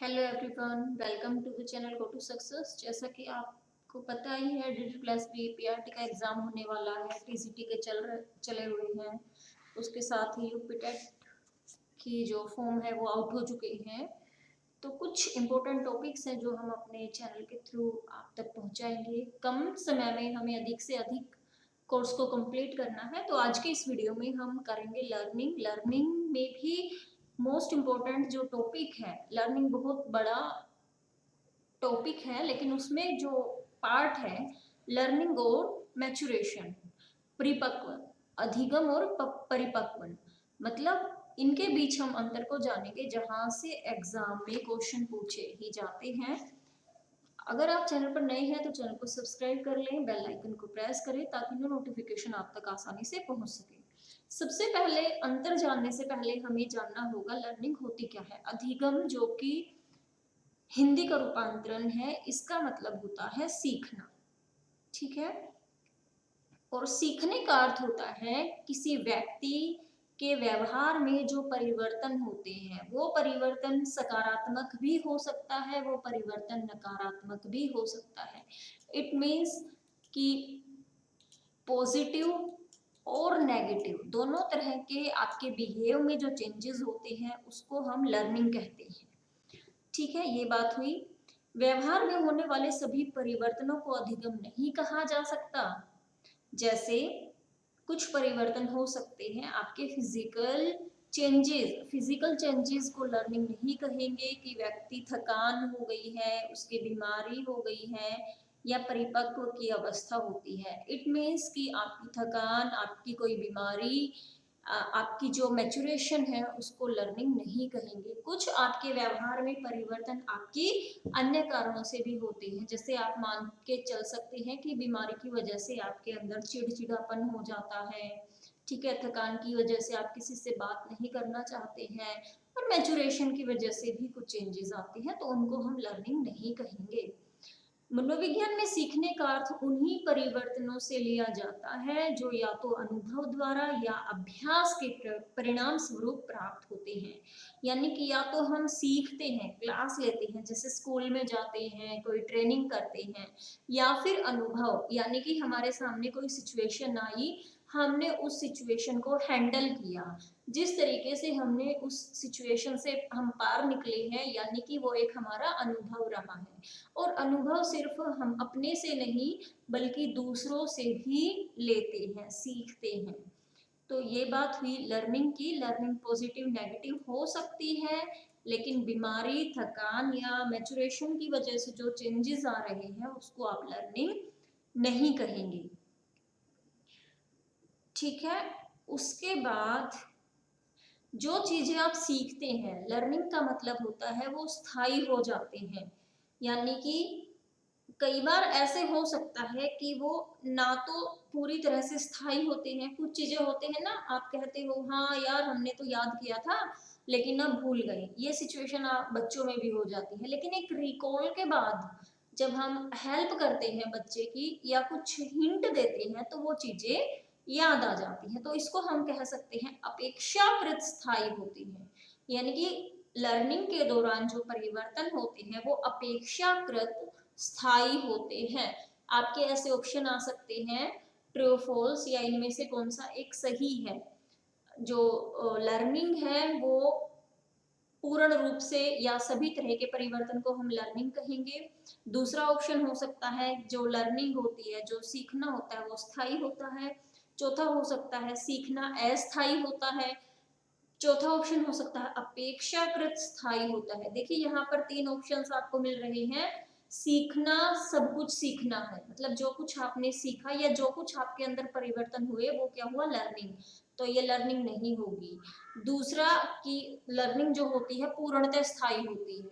Hello everyone, welcome to the channel go to success. जैसा कि आपको पता ही है, DD+B पीआरटी का एग्ज़ाम होने वाला है। टीजीटी के चले हुए हैं। उसके साथ ही यूपीटेट की जो फॉर्म है वो आउट हो चुके हैं। तो कुछ इम्पोर्टेंट टॉपिक्स हैं जो हम अपने चैनल के थ्रू आप तक पहुंचाएंगे। कम समय में हमें अधिक से अधिक कोर्स को कंप्लीट करना है। तो आज के इस वीडियो में हम करेंगे लर्निंग में भी मोस्ट इम्पोर्टेंट जो टॉपिक है। लर्निंग बहुत बड़ा टॉपिक है, लेकिन उसमें जो पार्ट है लर्निंग और मैचुरेशन, परिपक्व, अधिगम और परिपक्व, मतलब इनके बीच हम अंतर को जानेंगे, जहां से एग्जाम में क्वेश्चन पूछे ही जाते हैं। अगर आप चैनल पर नए हैं तो चैनल को सब्सक्राइब कर लें, बेल आइकन को प्रेस करें ताकि नोटिफिकेशन आप तक आसानी से पहुंच सके। सबसे पहले अंतर जानने से पहले हमें जानना होगा लर्निंग होती क्या है। अधिगम, जो कि हिंदी का रूपांतरण है, इसका मतलब होता है सीखना। ठीक है। और सीखने का अर्थ होता है किसी व्यक्ति के व्यवहार में जो परिवर्तन होते हैं, वो परिवर्तन सकारात्मक भी हो सकता है, वो परिवर्तन नकारात्मक भी हो सकता है। इट मीन्स कि पॉजिटिव और नेगेटिव दोनों तरह के आपके बिहेव में जो चेंजेस होते हैं उसको हम लर्निंग कहते हैं। ठीक है, ये बात हुई। व्यवहार में होने वाले सभी परिवर्तनों को अधिगम नहीं कहा जा सकता। जैसे कुछ परिवर्तन हो सकते हैं आपके फिजिकल चेंजेस को लर्निंग नहीं कहेंगे कि व्यक्ति थकान हो गई है, उसकी बीमारी हो गई है या परिपक्व की अवस्था होती है। इट मीन्स कि आपकी थकान, आपकी कोई बीमारी, आपकी जो मैचुरेशन है उसको लर्निंग नहीं कहेंगे। कुछ आपके व्यवहार में परिवर्तन आपकी अन्य कारणों से भी होते हैं। जैसे आप मान के चल सकते हैं कि बीमारी की वजह से आपके अंदर चिड़चिड़ापन हो जाता है। ठीक है, थकान की वजह से आप किसी से बात नहीं करना चाहते हैं, और मैचुरेशन की वजह से भी कुछ चेंजेस आते हैं, तो उनको हम लर्निंग नहीं कहेंगे। मनोविज्ञान में सीखने का अर्थ उन्हीं परिवर्तनों से लिया जाता है जो या तो अनुभव द्वारा या अभ्यास के परिणाम स्वरूप प्राप्त होते हैं। यानी कि या तो हम सीखते हैं, क्लास लेते हैं, जैसे स्कूल में जाते हैं, कोई ट्रेनिंग करते हैं, या फिर अनुभव, यानी कि हमारे सामने कोई सिचुएशन आई, हमने उस सिचुएशन को हैंडल किया, जिस तरीके से हमने उस सिचुएशन से हम पार निकले हैं, यानी कि वो एक हमारा अनुभव रहा है। और अनुभव सिर्फ हम अपने से नहीं बल्कि दूसरों से भी लेते हैं, सीखते हैं। तो ये बात हुई लर्निंग की। लर्निंग पॉजिटिव नेगेटिव हो सकती है, लेकिन बीमारी, थकान या मैचुरेशन की वजह से जो चेंजेस आ रहे हैं उसको आप लर्निंग नहीं कहेंगे। ठीक है। उसके बाद जो चीजें आप सीखते हैं, लर्निंग का मतलब होता है वो स्थायी हो जाते हैं। यानी कि कई बार ऐसे हो सकता है कि वो ना तो पूरी तरह से स्थायी होते हैं। कुछ चीजें होते हैं ना, आप कहते हो हाँ यार हमने तो याद किया था लेकिन ना भूल गए। ये सिचुएशन आप बच्चों में भी हो जाती है, लेकिन एक रिकॉल के बाद जब हम हेल्प करते हैं बच्चे की या कुछ हिंट देते हैं तो वो चीजें याद आ जाती हैं। तो इसको हम कह सकते हैं अपेक्षाकृत स्थायी होती है। यानी कि लर्निंग के दौरान जो परिवर्तन होते हैं वो अपेक्षाकृत स्थायी होते हैं। आपके ऐसे ऑप्शन आ सकते हैं ट्रू फॉल्स, या इनमें से कौन सा एक सही है। जो लर्निंग है वो पूर्ण रूप से या सभी तरह के परिवर्तन को हम लर्निंग कहेंगे। दूसरा ऑप्शन हो सकता है जो लर्निंग होती है, जो सीखना होता है वो स्थायी होता है। चौथा हो सकता है सीखना अस्थायी होता है। चौथा ऑप्शन हो सकता है अपेक्षाकृत स्थायी होता है। देखिए यहाँ पर तीन ऑप्शंस आपको मिल रहे हैं। सीखना, सब कुछ सीखना है, मतलब जो कुछ आपने सीखा या जो कुछ आपके अंदर परिवर्तन हुए वो क्या हुआ, लर्निंग। तो ये लर्निंग नहीं होगी। दूसरा कि लर्निंग जो होती है पूर्णतः स्थायी होती है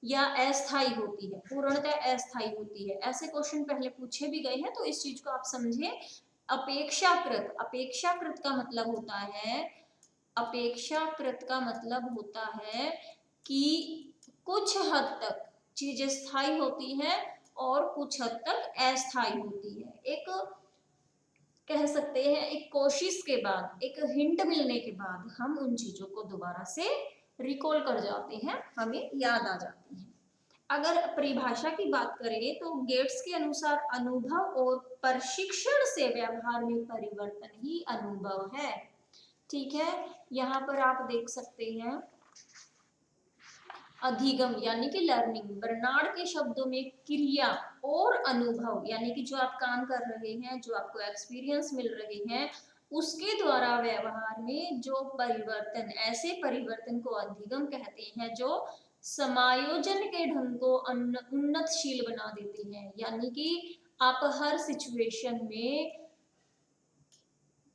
या अस्थायी होती है। पूर्णतः अस्थायी होती है, ऐसे क्वेश्चन पहले पूछे भी गए हैं, तो इस चीज को आप समझे। अपेक्षाकृत, अपेक्षाकृत का मतलब होता है, अपेक्षाकृत का मतलब होता है कि कुछ हद तक चीजें स्थायी होती हैं और कुछ हद तक अस्थायी होती है। एक कह सकते हैं एक कोशिश के बाद, एक हिंट मिलने के बाद हम उन चीजों को दोबारा से रिकॉल कर जाते हैं, हमें याद आ जाती है। अगर परिभाषा की बात करें तो गेट्स के अनुसार अनुभव और प्रशिक्षण से व्यवहार में परिवर्तन ही अनुभव है। ठीक है, यहाँ पर आप देख सकते हैं अधिगम यानी कि लर्निंग, बर्नार्ड के शब्दों में क्रिया और अनुभव यानी कि जो आप काम कर रहे हैं, जो आपको एक्सपीरियंस मिल रहे हैं, उसके द्वारा व्यवहार में जो परिवर्तन, ऐसे परिवर्तन को अधिगम कहते हैं जो समायोजन के ढंग को उन्नतशील बना देते हैं। यानी कि आप हर सिचुएशन में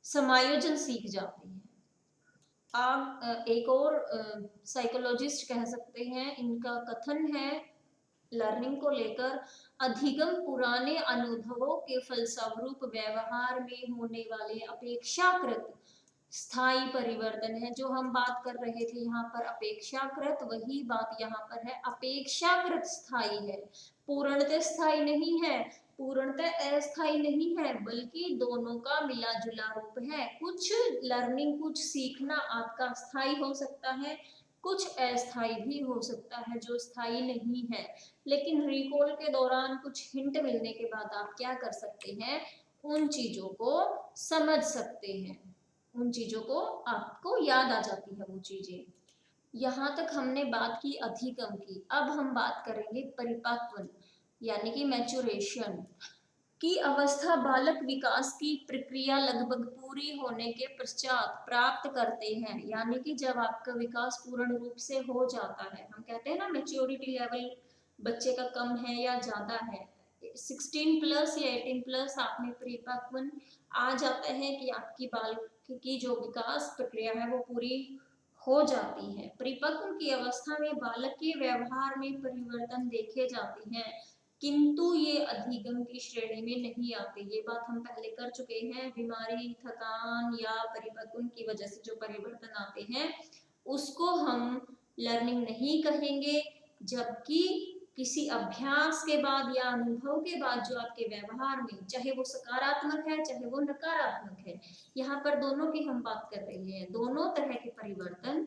समायोजन सीख जाते हैं। आप एक और साइकोलॉजिस्ट कह सकते हैं, इनका कथन है लर्निंग को लेकर, अधिगम पुराने अनुभवों के फलस्वरूप व्यवहार में होने वाले अपेक्षाकृत स्थायी परिवर्तन है। जो हम बात कर रहे थे यहाँ पर अपेक्षाकृत, वही बात यहाँ पर है, अपेक्षाकृत स्थायी है, पूर्णतः स्थायी नहीं है, पूर्णतः अस्थायी नहीं है, बल्कि दोनों का मिला जुला रूप है। कुछ लर्निंग, कुछ सीखना आपका स्थायी हो सकता है, कुछ अस्थायी भी हो सकता है जो स्थायी नहीं है, लेकिन रिकॉल के दौरान कुछ हिंट मिलने के बाद आप क्या कर सकते हैं, उन चीजों को समझ सकते हैं, उन चीजों को आपको याद आ जाती है वो चीजें। यहाँ तक हमने बात की अधिगम की। अब हम बात करेंगे परिपक्व यानी कि मैच्योरेशन की अवस्था। बालक विकास की प्रक्रिया लगभग पूरी होने के पश्चात प्राप्त करते हैं, यानी कि जब आपका विकास पूर्ण रूप से हो जाता है, हम कहते हैं ना मैच्योरिटी लेवल बच्चे का कम है या ज्यादा है, 16 प्लस या 18 प्लस आप में परिपक्व आ जाता है कि आपकी बालक की जो विकास प्रक्रिया है वो पूरी हो जाती है। परिपक्व की अवस्था में बालक के व्यवहार में परिवर्तन देखे जाते हैं, किंतु ये अधिगम की श्रेणी में नहीं आते। ये बात हम पहले कर चुके हैं। बीमारी, थकान या परिपक्व की वजह से जो परिवर्तन आते हैं उसको हम लर्निंग नहीं कहेंगे, जबकि किसी अभ्यास के बाद या अनुभव के बाद जो आपके व्यवहार में, चाहे वो सकारात्मक है चाहे वो नकारात्मक है, यहाँ पर दोनों की हम बात कर रहे हैं, दोनों तरह के परिवर्तन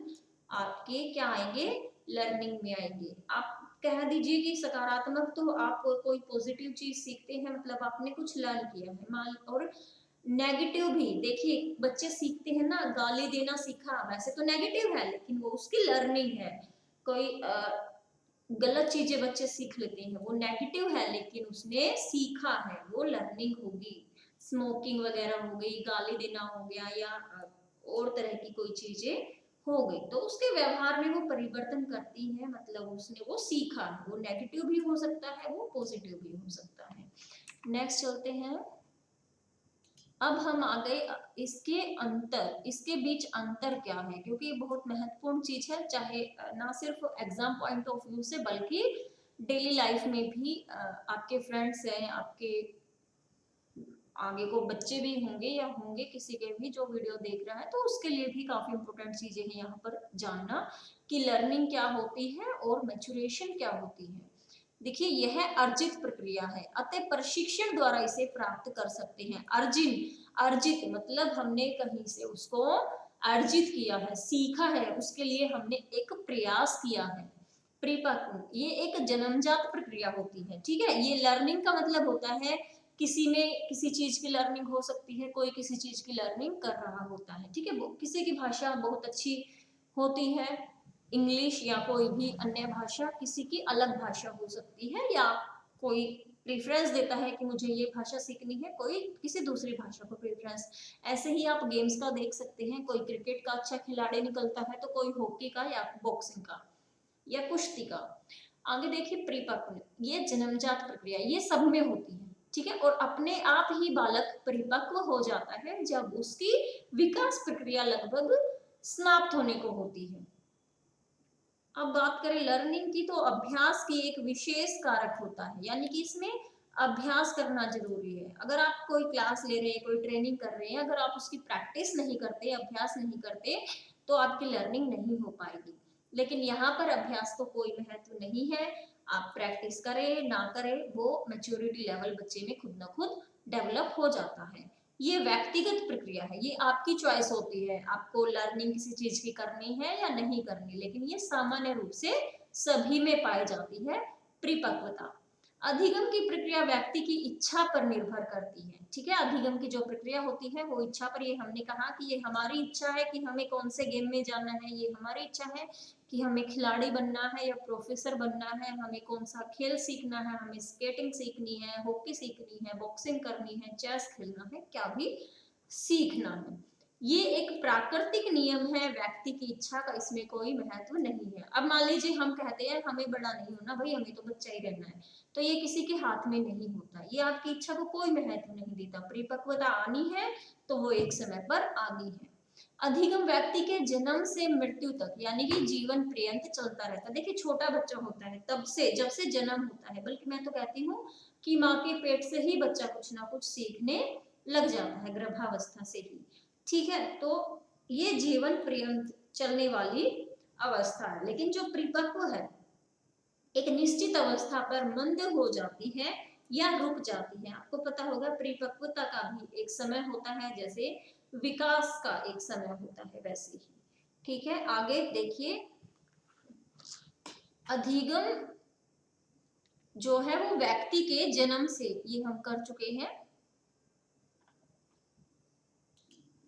आपके क्या आएंगे, लर्निंग में आएंगे। आप कह दीजिए कि सकारात्मक, तो आप कोई पॉजिटिव चीज सीखते हैं, मतलब आपने कुछ लर्न किया है मान, और नेगेटिव भी देखिए बच्चे सीखते हैं ना, गाली देना सीखा, वैसे तो नेगेटिव है लेकिन वो उसकी लर्निंग है। कोई गलत चीजें बच्चे सीख लेते हैं, वो नेगेटिव है लेकिन उसने सीखा है, वो लर्निंग होगी। स्मोकिंग वगैरह हो गई, गाली देना हो गया, या और तरह की कोई चीजें हो गई, तो उसके व्यवहार में वो परिवर्तन करती है, मतलब उसने वो सीखा है। वो नेगेटिव भी हो सकता है, वो पॉजिटिव भी हो सकता है। नेक्स्ट चलते हैं। अब हम आ गए इसके अंतर, इसके बीच अंतर क्या है, क्योंकि ये बहुत महत्वपूर्ण चीज है, चाहे ना सिर्फ एग्जाम पॉइंट ऑफ व्यू से बल्कि डेली लाइफ में भी। आपके फ्रेंड्स हैं, आपके आगे को बच्चे भी होंगे या होंगे किसी के भी जो वीडियो देख रहा है, तो उसके लिए भी काफी इंपॉर्टेंट चीजें हैं यहाँ पर जानना कि लर्निंग क्या होती है और मैच्योरेशन क्या होती है। देखिए यह अर्जित प्रक्रिया है, अतः प्रशिक्षण द्वारा इसे प्राप्त कर सकते हैं। अर्जित मतलब हमने कहीं से उसको अर्जित किया है, सीखा है, उसके लिए हमने एक प्रयास किया है। परिपक्व ये एक जन्मजात प्रक्रिया होती है, ठीक है। ये लर्निंग का मतलब होता है किसी में किसी चीज की लर्निंग हो सकती है, कोई किसी चीज की लर्निंग कर रहा होता है, ठीक है। किसी की भाषा बहुत अच्छी होती है, इंग्लिश या कोई भी अन्य भाषा, किसी की अलग भाषा हो सकती है, या कोई प्रेफरेंस देता है कि मुझे ये भाषा सीखनी है, कोई किसी दूसरी भाषा को प्रेफरेंस। ऐसे ही आप गेम्स का देख सकते हैं, कोई क्रिकेट का अच्छा खिलाड़ी निकलता है तो कोई हॉकी का या बॉक्सिंग का या कुश्ती का। आगे देखिए परिपक्व, ये जन्मजात प्रक्रिया, ये सब में होती है, ठीक है। और अपने आप ही बालक परिपक्व हो जाता है जब उसकी विकास प्रक्रिया लगभग समाप्त होने को होती है। अब बात करें लर्निंग की, तो अभ्यास की एक विशेष कारक होता है, यानी कि इसमें अभ्यास करना जरूरी है। अगर आप कोई क्लास ले रहे हैं, कोई ट्रेनिंग कर रहे हैं, अगर आप उसकी प्रैक्टिस नहीं करते, अभ्यास नहीं करते, तो आपकी लर्निंग नहीं हो पाएगी। लेकिन यहाँ पर अभ्यास को कोई महत्व नहीं है, आप प्रैक्टिस करें ना करें, वो मैच्योरिटी लेवल बच्चे में खुद ना खुद डेवलप हो जाता है। ये व्यक्तिगत प्रक्रिया है, ये आपकी चॉइस होती है, आपको लर्निंग किसी चीज की करनी है या नहीं करनी, लेकिन ये सामान्य रूप से सभी में पाई जाती है। परिपक्वता, अधिगम की प्रक्रिया व्यक्ति की इच्छा पर निर्भर करती है। ठीक है, अधिगम की जो प्रक्रिया होती है वो इच्छा पर, ये हमने कहा कि ये हमारी इच्छा है कि हमें कौन से गेम में जाना है, ये हमारी इच्छा है कि हमें खिलाड़ी बनना है या प्रोफेसर बनना है, हमें कौन सा खेल सीखना है, हमें स्केटिंग सीखनी है, हॉकी सीखनी है, बॉक्सिंग करनी है, चेस खेलना है, क्या भी सीखना है। ये एक प्राकृतिक नियम है, व्यक्ति की इच्छा का इसमें कोई महत्व नहीं है। अब मान लीजिए हम कहते हैं हमें बड़ा नहीं होना भाई, हमें तो बच्चा ही रहना है, तो ये किसी के हाथ में नहीं होता, ये आपकी इच्छा को कोई महत्व नहीं देता। परिपक्वता आनी है तो वो एक समय पर आनी है। अधिगम व्यक्ति के जन्म से मृत्यु तक यानी कि जीवन पर्यंत चलता रहता है। देखिए छोटा बच्चा होता है तब से, जब से जन्म होता है, बल्कि मैं तो कहती हूँ कि माँ के पेट से ही बच्चा कुछ ना कुछ सीखने लग जाता है, गर्भावस्था से ही। ठीक है, तो ये जीवन पर्यंत चलने वाली अवस्था है। लेकिन जो परिपक्व है एक निश्चित अवस्था पर मंद हो जाती है या रुक जाती है। आपको पता होगा परिपक्वता का भी एक समय होता है, जैसे विकास का एक समय होता है वैसे ही। ठीक है, आगे देखिए, अधिगम जो है वो व्यक्ति के जन्म से, ये हम कर चुके हैं,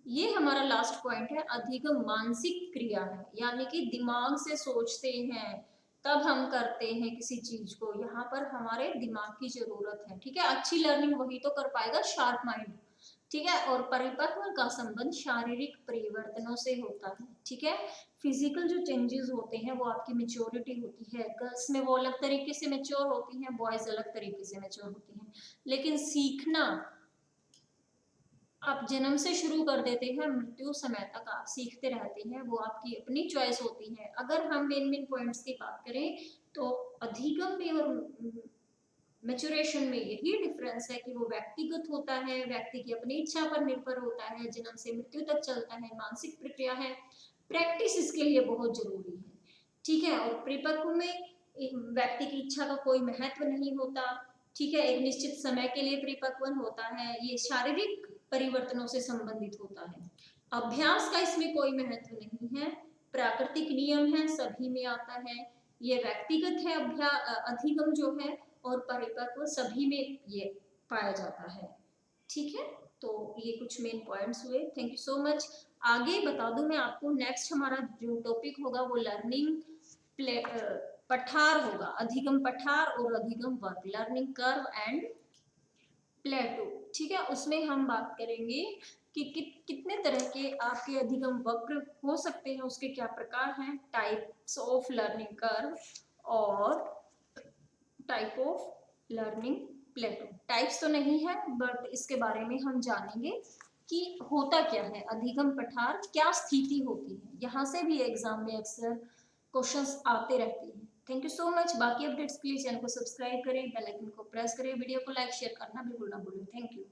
ये हमारा लास्ट पॉइंट है। अधिगम मानसिक क्रिया है, यानी कि दिमाग से सोचते हैं तब हम करते हैं किसी चीज को, यहाँ पर हमारे दिमाग की जरूरत है। ठीक है, अच्छी लर्निंग वही तो कर पाएगा, शार्प माइंड। ठीक है, और परिपक्व का संबंध शारीरिक परिवर्तनों से होता है। ठीक है, फिजिकल जो चेंजेस होते हैं वो आपकी मेच्योरिटी होती है। गर्ल्स में वो अलग तरीके से मेच्योर होती हैं, बॉयज अलग तरीके से मेच्योर होती हैं। लेकिन सीखना आप जन्म से शुरू कर देते हैं, मृत्यु समय तक आप सीखते रहते हैं, वो आपकी अपनी चॉइस होती है। अगर हम मेन मेन पॉइंट्स की बात करें तो अधिगम में और मैच्योरेशन में यही डिफरेंस है कि वो व्यक्तिगत होता है, व्यक्ति की अपनी इच्छा पर निर्भर होता है, जन्म से मृत्यु तक चलता है, मानसिक प्रक्रिया है, प्रैक्टिस इसके लिए बहुत जरूरी है। ठीक है, और परिपक्व में व्यक्ति की इच्छा का कोई महत्व नहीं होता। ठीक है, एक निश्चित समय के लिए परिपक्व होता है, ये शारीरिक परिवर्तनों से संबंधित होता है। अभ्यास का इसमें कोई महत्व नहीं है, प्राकृतिक नियम है, सभी में आता है। ये व्यक्तिगत है अधिगम जो है, और परिपक्व सभी में ये पाया जाता है। ठीक है, तो ये कुछ मेन पॉइंट्स हुए। Thank you so much. आगे बता दूं मैं आपको, नेक्स्ट हमारा जो टॉपिक होगा वो लर्निंग पठार होगा, अधिगम पठार और अधिगम वर्ग, लर्निंग कर्व एंड प्लेटो। ठीक है, उसमें हम बात करेंगे कि कितने तरह के आपके अधिगम वक्र हो सकते हैं, उसके क्या प्रकार हैं, टाइप्स ऑफ लर्निंग कर्व और type of learning plateau. Types तो नहीं है, बट इसके बारे में हम जानेंगे कि होता क्या है अधिगम पठार, क्या स्थिति होती है। यहाँ से भी एग्जाम में अक्सर क्वेश्चंस आते रहते हैं। Thank you so much. बाकी अपडेट्स के लिए चैनल को सब्सक्राइब करें, बेल आइकन को प्रेस करें, वीडियो को लाइक शेयर करना बिल्कुल ना भूलें। Thank you.